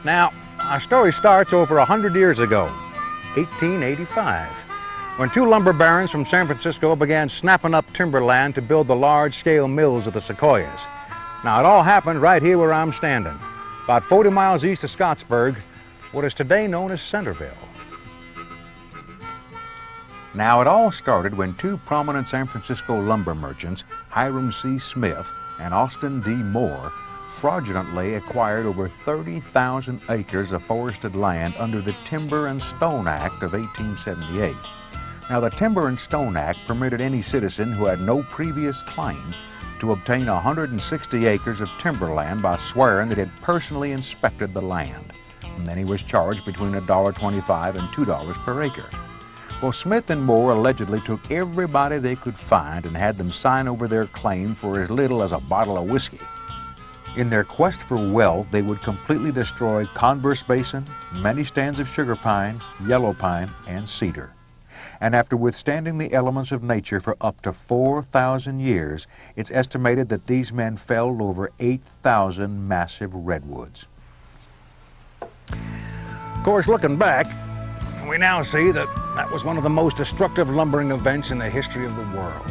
Now, our story starts over 100 years ago, 1885, when two lumber barons from San Francisco began snapping up timberland to build the large-scale mills of the Sequoias. Now, it all happened right here where I'm standing, about 40 miles east of Scottsburg, what is today known as Centerville. Now, it all started when two prominent San Francisco lumber merchants, Hiram C. Smith and Austin D. Moore, fraudulently acquired over 30,000 acres of forested land under the Timber and Stone Act of 1878. Now, the Timber and Stone Act permitted any citizen who had no previous claim to obtain 160 acres of timberland by swearing that he had personally inspected the land. And then he was charged between $1.25 and $2 per acre. Well, Smith and Moore allegedly took everybody they could find and had them sign over their claim for as little as a bottle of whiskey. In their quest for wealth, they would completely destroy Converse Basin, many stands of sugar pine, yellow pine, and cedar. And after withstanding the elements of nature for up to 4,000 years, it's estimated that these men felled over 8,000 massive redwoods. Of course, looking back, we now see that that was one of the most destructive lumbering events in the history of the world.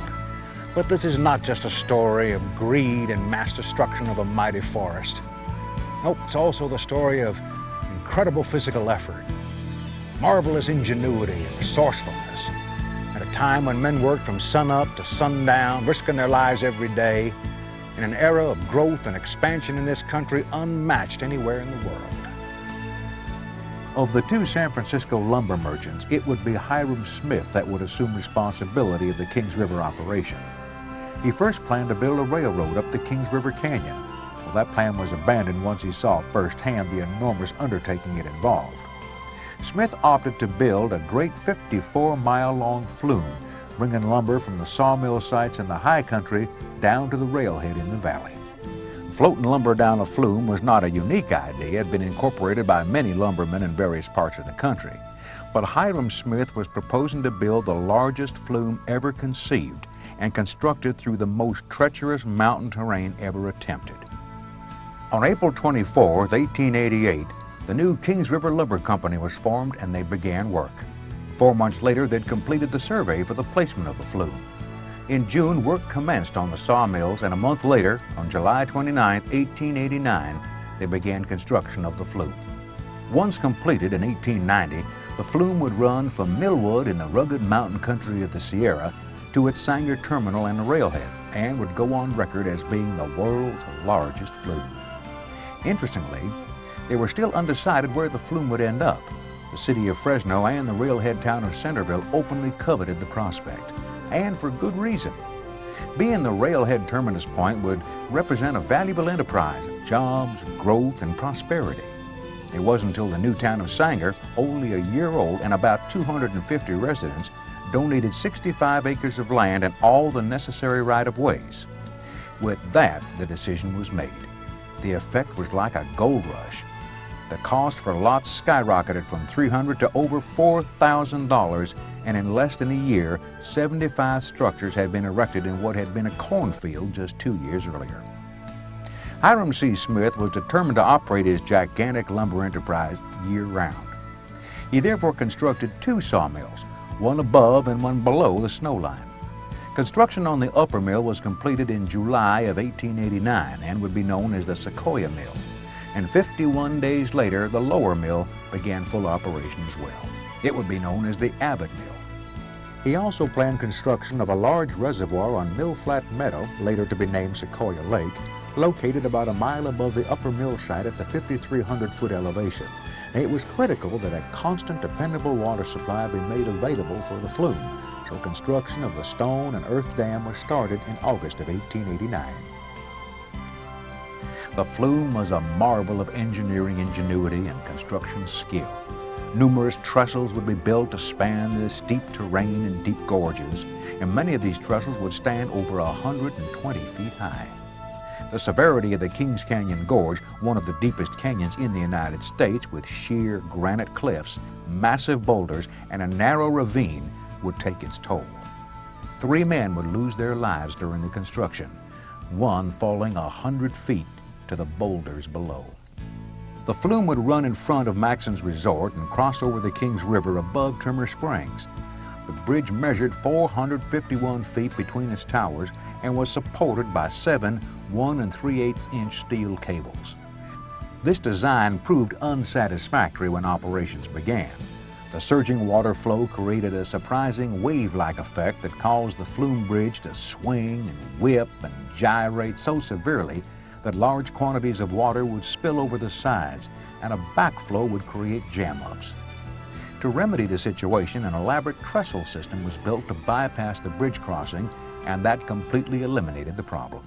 But this is not just a story of greed and mass destruction of a mighty forest. Nope, it's also the story of incredible physical effort, marvelous ingenuity and resourcefulness, at a time when men worked from sunup to sundown, risking their lives every day, in an era of growth and expansion in this country unmatched anywhere in the world. Of the two San Francisco lumber merchants, it would be Hiram Smith that would assume responsibility of the Kings River operation. He first planned to build a railroad up the Kings River Canyon. Well, that plan was abandoned once he saw firsthand the enormous undertaking it involved. Smith opted to build a great 54-mile-long flume, bringing lumber from the sawmill sites in the high country down to the railhead in the valley. Floating lumber down a flume was not a unique idea. It had been incorporated by many lumbermen in various parts of the country. But Hiram Smith was proposing to build the largest flume ever conceived and constructed through the most treacherous mountain terrain ever attempted. On April 24, 1888, the new Kings River Lumber Company was formed and they began work. 4 months later, they'd completed the survey for the placement of the flume. In June, work commenced on the sawmills, and a month later, on July 29, 1889, they began construction of the flume. Once completed in 1890, the flume would run from Millwood in the rugged mountain country of the Sierra to its Sanger terminal and the railhead, and would go on record as being the world's largest flume. Interestingly, they were still undecided where the flume would end up. The city of Fresno and the railhead town of Centerville openly coveted the prospect, and for good reason. Being the railhead terminus point would represent a valuable enterprise of jobs, growth, and prosperity. It wasn't until the new town of Sanger, only a year old and about 250 residents, donated 65 acres of land and all the necessary right-of-ways. With that, the decision was made. The effect was like a gold rush. The cost for lots skyrocketed from $300 to over $4,000, and in less than a year, 75 structures had been erected in what had been a cornfield just 2 years earlier. Hiram C. Smith was determined to operate his gigantic lumber enterprise year-round. He therefore constructed 2 sawmills, one above and one below the snow line. Construction on the upper mill was completed in July of 1889 and would be known as the Sequoia Mill. And 51 days later, the lower mill began full operation as well. It would be known as the Abbott Mill. He also planned construction of a large reservoir on Mill Flat Meadow, later to be named Sequoia Lake, located about a mile above the upper mill site at the 5,300-foot elevation. It was critical that a constant, dependable water supply be made available for the flume, so construction of the stone and earth dam was started in August of 1889. The flume was a marvel of engineering ingenuity and construction skill. Numerous trestles would be built to span the steep terrain and deep gorges, and many of these trestles would stand over 120 feet high. The severity of the Kings Canyon Gorge, one of the deepest canyons in the United States with sheer granite cliffs, massive boulders, and a narrow ravine, would take its toll. 3 men would lose their lives during the construction, one falling 100 feet to the boulders below. The flume would run in front of Maxon's resort and cross over the Kings River above Trimmer Springs. The bridge measured 451 feet between its towers and was supported by 7 1 3/8 inch steel cables. This design proved unsatisfactory when operations began. The surging water flow created a surprising wave-like effect that caused the flume bridge to swing and whip and gyrate so severely that large quantities of water would spill over the sides and a backflow would create jam-ups. To remedy the situation, an elaborate trestle system was built to bypass the bridge crossing, and that completely eliminated the problem.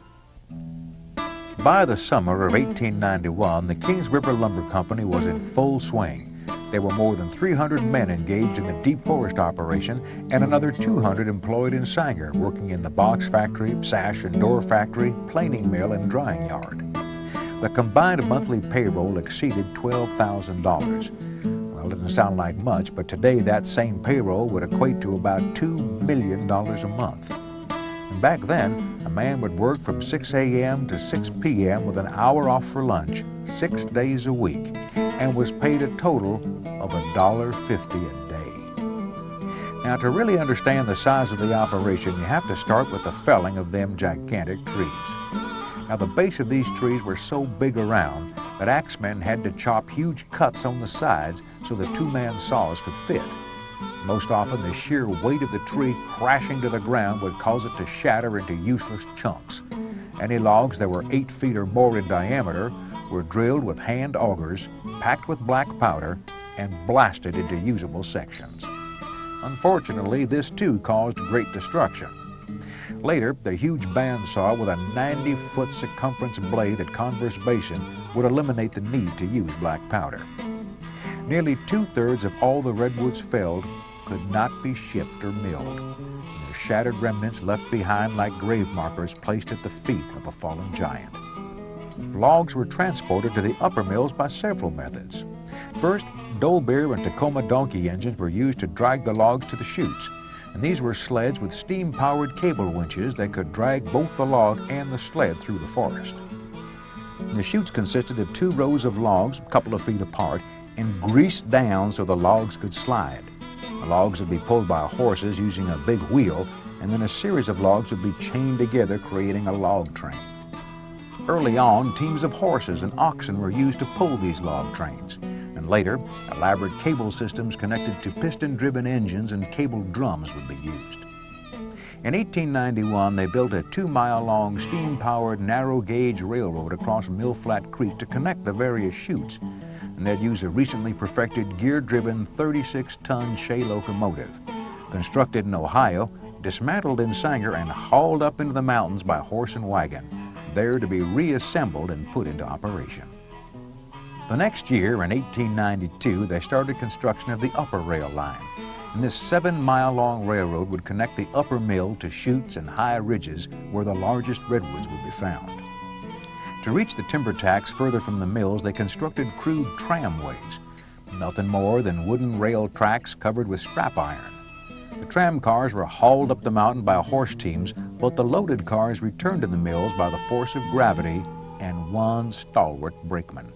By the summer of 1891, the Kings River Lumber Company was in full swing. There were more than 300 men engaged in the deep forest operation and another 200 employed in Sanger, working in the box factory, sash and door factory, planing mill, and drying yard. The combined monthly payroll exceeded $12,000. Well, it doesn't sound like much, but today that same payroll would equate to about $2 million a month. And back then, a man would work from 6 a.m. to 6 p.m. with an hour off for lunch, 6 days a week, and was paid a total of $1.50 a day. Now, to really understand the size of the operation, you have to start with the felling of them gigantic trees. Now, the base of these trees were so big around that axemen had to chop huge cuts on the sides so the two-man saws could fit. Most often, the sheer weight of the tree crashing to the ground would cause it to shatter into useless chunks. Any logs that were 8 feet or more in diameter were drilled with hand augers, packed with black powder, and blasted into usable sections. Unfortunately, this too caused great destruction. Later, the huge bandsaw with a 90-foot circumference blade at Converse Basin would eliminate the need to use black powder. Nearly 2/3 of all the redwoods felled could not be shipped or milled. Their shattered remnants left behind like grave markers placed at the feet of a fallen giant. Logs were transported to the upper mills by several methods. First, Dolbear and Tacoma donkey engines were used to drag the logs to the chutes, and these were sleds with steam-powered cable winches that could drag both the log and the sled through the forest. The chutes consisted of 2 rows of logs, a couple of feet apart, and greased down so the logs could slide. The logs would be pulled by horses using a big wheel, and then a series of logs would be chained together, creating a log train. Early on, teams of horses and oxen were used to pull these log trains, and later, elaborate cable systems connected to piston-driven engines and cable drums would be used. In 1891, they built a 2-mile-long steam-powered narrow-gauge railroad across Mill Flat Creek to connect the various chutes, and they'd use a recently perfected gear-driven 36-ton Shay locomotive. Constructed in Ohio, dismantled in Sanger, and hauled up into the mountains by horse and wagon, there to be reassembled and put into operation. The next year, in 1892, they started construction of the upper rail line. And this 7-mile-long railroad would connect the upper mill to chutes and high ridges where the largest redwoods would be found. To reach the timber tacks further from the mills, they constructed crude tramways, nothing more than wooden rail tracks covered with scrap iron. The tram cars were hauled up the mountain by horse teams, but the loaded cars returned to the mills by the force of gravity and one stalwart brakeman.